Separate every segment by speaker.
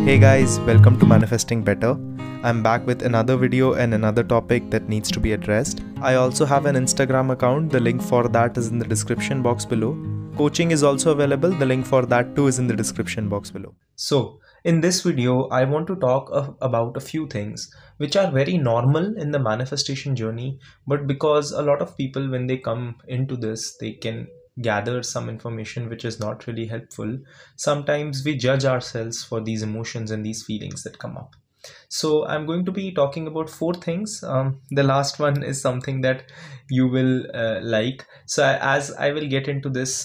Speaker 1: Hey guys, welcome to Manifesting Better. I'm back with another video and another topic that needs to be addressed. I also have an Instagram account, the link for that is in the description box below. Coaching is also available, the link for that too is in the description box below. So, in this video, I want to talk about a few things which are very normal in the manifestation journey, but because a lot of people, when they come into this, they can gather some information which is not really helpful. Sometimes we judge ourselves for these emotions and these feelings that come up. So I'm going to be talking about four things. The last one is something that you will like. So as I will get into this,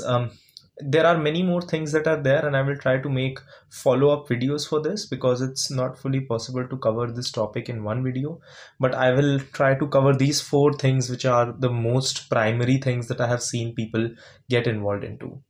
Speaker 1: there are many more things that are there, and I will try to make follow-up videos for this because it's not fully possible to cover this topic in one video. But I will try to cover these four things which are the most primary things that I have seen people get involved into.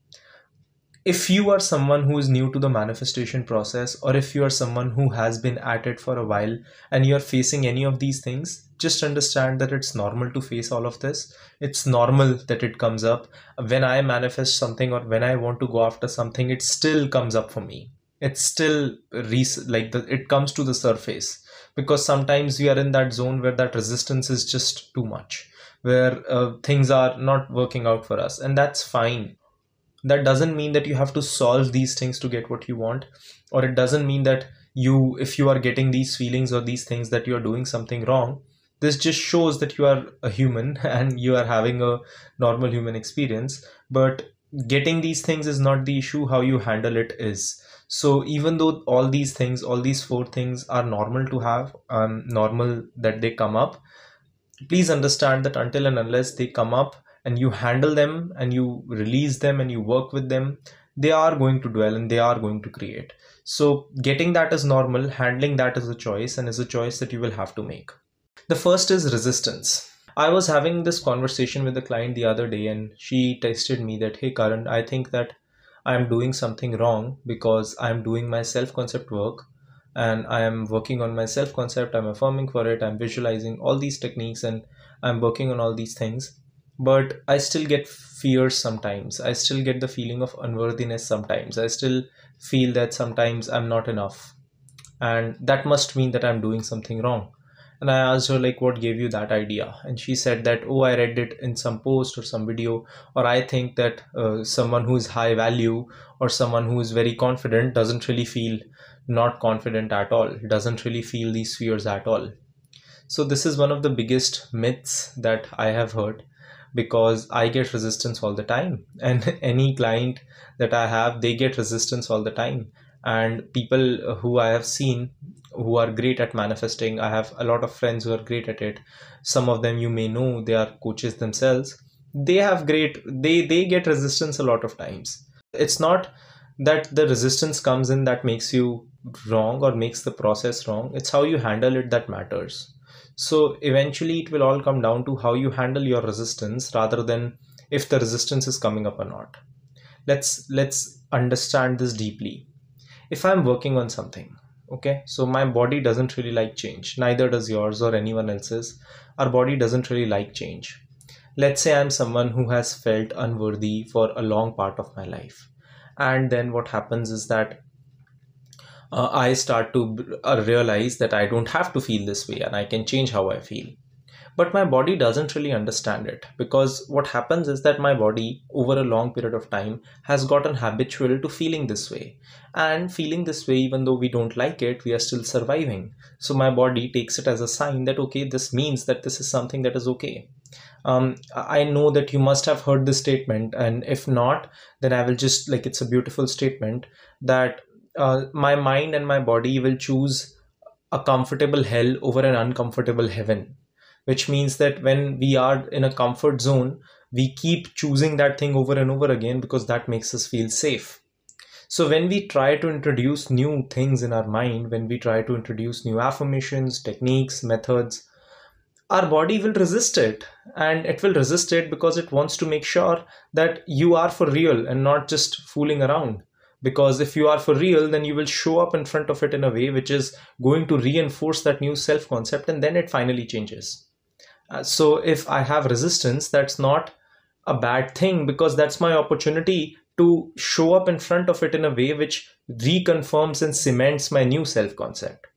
Speaker 1: If you are someone who is new to the manifestation process, or if you are someone who has been at it for a while and you are facing any of these things, just understand that it's normal to face all of this. It's normal that it comes up. When I manifest something or when I want to go after something, it still comes up for me. It's still it comes to the surface because sometimes we are in that zone where that resistance is just too much, where things are not working out for us, and that's fine. That doesn't mean that you have to solve these things to get what you want, or it doesn't mean that if you are getting these feelings or these things that you are doing something wrong. This just shows that you are a human and you are having a normal human experience, but getting these things is not the issue. How you handle it is. So even though all these things, all these four things are normal to have, normal that they come up, please understand that until and unless they come up and you handle them and you release them and you work with them, they are going to dwell and they are going to create. So getting that is normal, handling that is a choice, and is a choice that you will have to make. The first is resistance. I was having this conversation with a client the other day, and she texted me that, hey Karan, I think that I'm doing something wrong because I'm doing my self-concept work and I am working on my self-concept, I'm affirming for it, I'm visualizing all these techniques and I'm working on all these things. But I still get fears sometimes. I still get the feeling of unworthiness sometimes. I still feel that sometimes I'm not enough. And that must mean that I'm doing something wrong. And I asked her, like, what gave you that idea? And she said that, oh, I read it in some post or some video, or I think that someone who is high value or someone who is very confident doesn't really feel not confident at all, doesn't really feel these fears at all. So this is one of the biggest myths that I have heard, because I get resistance all the time, and any client that I have, they get resistance all the time. And people who I have seen who are great at manifesting, I have a lot of friends who are great at it. Some of them you may know, they are coaches themselves. They have they get resistance a lot of times. It's not that the resistance comes in that makes you wrong or makes the process wrong. It's how you handle it that matters. So eventually it will all come down to how you handle your resistance rather than if the resistance is coming up or not. Let's understand this deeply. If I'm working on something, okay, so my body doesn't really like change, neither does yours or anyone else's. Our body doesn't really like change. Let's say I'm someone who has felt unworthy for a long part of my life, and then what happens is that I start to realize that I don't have to feel this way and I can change how I feel. But my body doesn't really understand it, because what happens is that my body over a long period of time has gotten habitual to feeling this way. And feeling this way, even though we don't like it, we are still surviving. So my body takes it as a sign that, okay, this means that this is something that is okay. I know that you must have heard this statement, and if not, then I will just, like, it's a beautiful statement that my mind and my body will choose a comfortable hell over an uncomfortable heaven, which means that when we are in a comfort zone, we keep choosing that thing over and over again because that makes us feel safe. So when we try to introduce new things in our mind, when we try to introduce new affirmations, techniques, methods, our body will resist it, and it will resist it because it wants to make sure that you are for real and not just fooling around. Because if you are for real, then you will show up in front of it in a way which is going to reinforce that new self-concept, and then it finally changes. So if I have resistance, that's not a bad thing, because that's my opportunity to show up in front of it in a way which reconfirms and cements my new self-concept.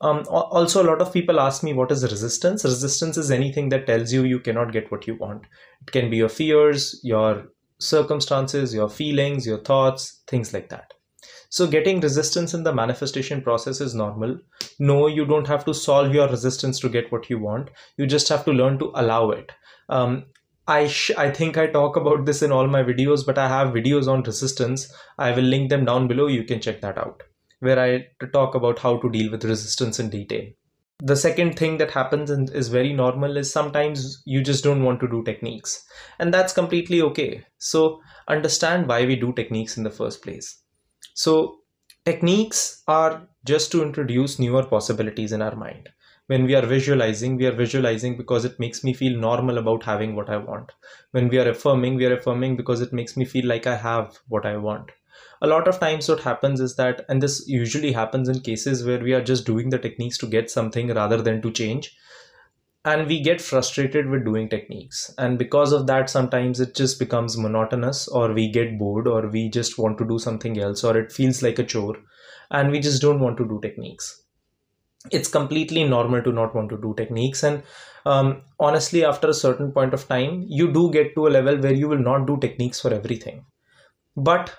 Speaker 1: Also, a lot of people ask me, what is resistance? Resistance is anything that tells you you cannot get what you want. It can be your fears, your circumstances, your feelings, your thoughts, things like that. So getting resistance in the manifestation process is normal. No, you don't have to solve your resistance to get what you want. You just have to learn to allow it. I think I talk about this in all my videos, but I have videos on resistance. I will link them down below. You can check that out, where I talk about how to deal with resistance in detail. The second thing that happens and is very normal is sometimes you just don't want to do techniques, and that's completely okay. So understand why we do techniques in the first place. So techniques are just to introduce newer possibilities in our mind. When we are visualizing because it makes me feel normal about having what I want. When we are affirming because it makes me feel like I have what I want. A lot of times what happens is that, and this usually happens in cases where we are just doing the techniques to get something rather than to change, and we get frustrated with doing techniques, and because of that sometimes it just becomes monotonous, or we get bored, or we just want to do something else, or it feels like a chore and we just don't want to do techniques. It's completely normal to not want to do techniques, and honestly after a certain point of time you do get to a level where you will not do techniques for everything. But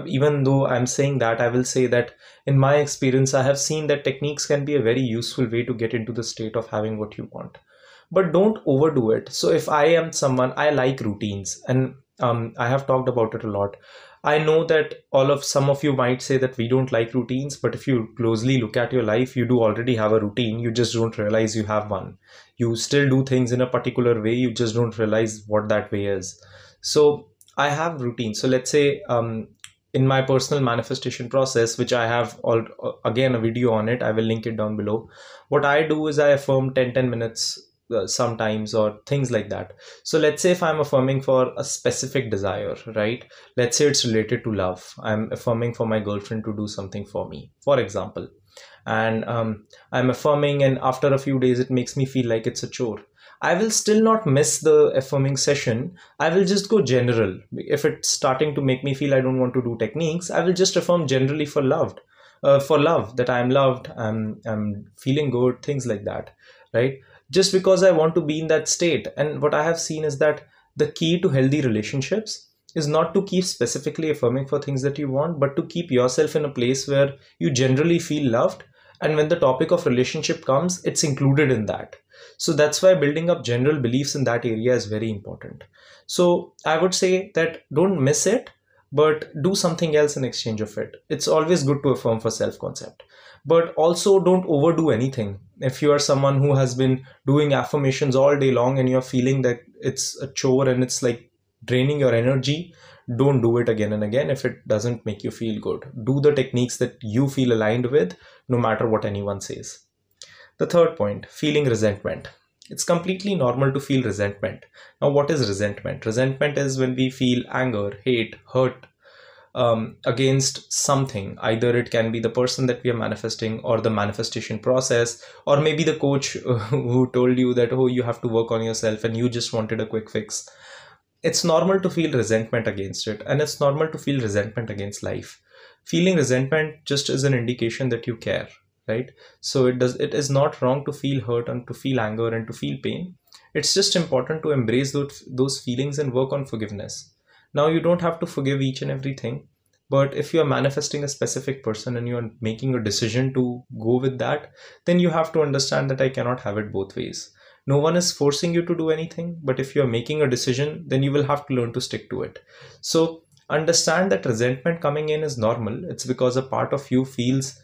Speaker 1: even though I'm saying that, I will say that in my experience I have seen that techniques can be a very useful way to get into the state of having what you want, but don't overdo it. So if I am someone, I like routines, and I have talked about it a lot. I know that some of you might say that we don't like routines, but if you closely look at your life, you do already have a routine. You just don't realize you have one. You still do things in a particular way. You just don't realize what that way is. So I have routines. So let's say in my personal manifestation process, which I have again a video on it, I will link it down below. What I do is I affirm 10 minutes sometimes, or things like that. So let's say if I'm affirming for a specific desire, right? Let's say it's related to love. I'm affirming for my girlfriend to do something for me, for example. And I'm affirming, and after a few days it makes me feel like it's a chore. I will still not miss the affirming session. I will just go general. If it's starting to make me feel I don't want to do techniques, I will just affirm generally for love, that I'm loved, I'm feeling good, things like that, right? Just because I want to be in that state. And what I have seen is that the key to healthy relationships is not to keep specifically affirming for things that you want, but to keep yourself in a place where you generally feel loved. And when the topic of relationship comes, it's included in that. So that's why building up general beliefs in that area is very important. So I would say that don't miss it, but do something else in exchange of it. It's always good to affirm for self-concept, but also don't overdo anything. If you are someone who has been doing affirmations all day long and you're feeling that it's a chore and it's like draining your energy, don't do it again and again if it doesn't make you feel good. Do the techniques that you feel aligned with, no matter what anyone says. The third point, feeling resentment. It's completely normal to feel resentment. Now, what is resentment? Resentment is when we feel anger, hate, hurt against something. Either it can be the person that we are manifesting, or the manifestation process, or maybe the coach who told you that, oh, you have to work on yourself and you just wanted a quick fix. It's normal to feel resentment against it, and it's normal to feel resentment against life. Feeling resentment just is an indication that you care, right? So it is not wrong to feel hurt and to feel anger and to feel pain. It's just important to embrace those feelings and work on forgiveness. Now, you don't have to forgive each and everything, but if you are manifesting a specific person and you are making a decision to go with that, then you have to understand that I cannot have it both ways. No one is forcing you to do anything, but if you are making a decision, then you will have to learn to stick to it. So understand that resentment coming in is normal. It's because a part of you feels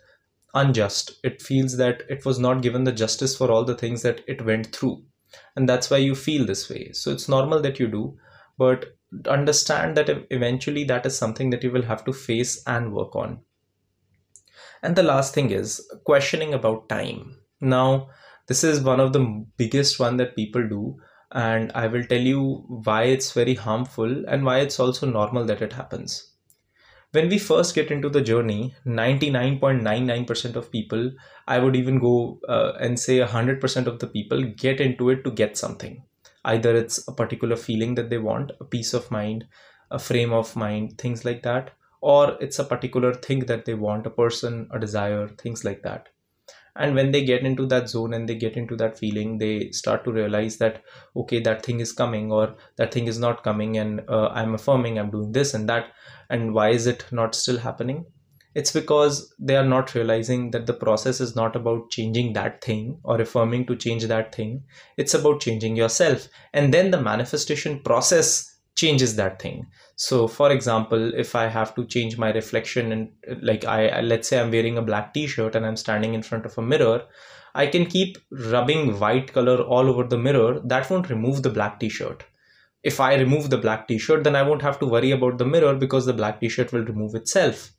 Speaker 1: unjust. It feels that it was not given the justice for all the things that it went through, and that's why you feel this way. So it's normal that you do, but understand that eventually that is something that you will have to face and work on. And the last thing is questioning about time. Now, this is one of the biggest one that people do, and I will tell you why it's very harmful and why it's also normal that it happens. When we first get into the journey, 99.99% of people, I would even go and say 100% of the people get into it to get something. Either it's a particular feeling that they want, a peace of mind, a frame of mind, things like that, or it's a particular thing that they want, a person, a desire, things like that. And when they get into that zone and they get into that feeling, they start to realize that, okay, that thing is coming or that thing is not coming, and I'm affirming, I'm doing this and that, and why is it not still happening? It's because they are not realizing that the process is not about changing that thing or affirming to change that thing. It's about changing yourself, and then the manifestation process changes that thing. So for example, if I have to change my reflection, and like let's say I'm wearing a black t-shirt and I'm standing in front of a mirror, I can keep rubbing white color all over the mirror. That won't remove the black t-shirt. If I remove the black t-shirt, then I won't have to worry about the mirror because the black t-shirt will remove itself.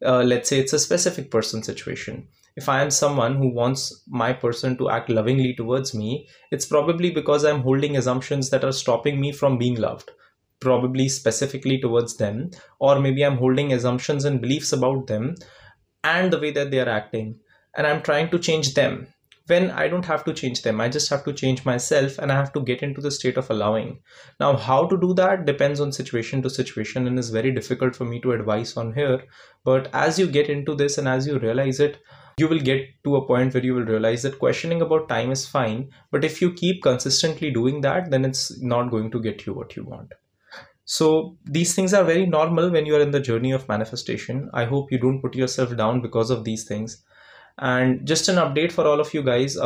Speaker 1: Let's say it's a specific person situation. If I am someone who wants my person to act lovingly towards me, it's probably because I'm holding assumptions that are stopping me from being loved, probably specifically towards them, or maybe I'm holding assumptions and beliefs about them and the way that they are acting, and I'm trying to change them. When I don't have to change them, I just have to change myself, and I have to get into the state of allowing. Now, how to do that depends on situation to situation and is very difficult for me to advise on here. But as you get into this and as you realize it, you will get to a point where you will realize that questioning about time is fine, but if you keep consistently doing that, then it's not going to get you what you want. So these things are very normal when you are in the journey of manifestation. I hope you don't put yourself down because of these things. And just an update for all of you guys.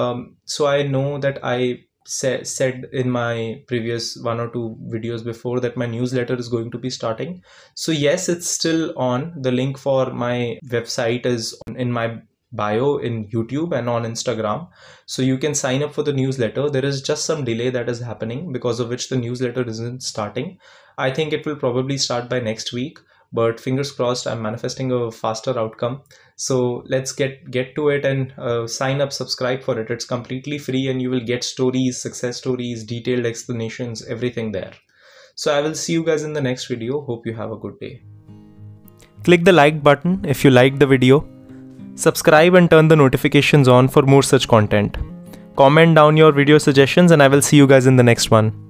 Speaker 1: So I know that I said in my previous 1 or 2 videos before that my newsletter is going to be starting. So yes, it's still on. The link for my website is in my bio in YouTube and on Instagram. So you can sign up for the newsletter. There is just some delay that is happening because of which the newsletter isn't starting. I think it will probably start by next week, but fingers crossed, I'm manifesting a faster outcome. So let's get to it and sign up, subscribe for it. It's completely free and you will get stories, success stories, detailed explanations, everything there. So I will see you guys in the next video. Hope you have a good day. Click the like button if you liked the video. Subscribe and turn the notifications on for more such content. Comment down your video suggestions and I will see you guys in the next one.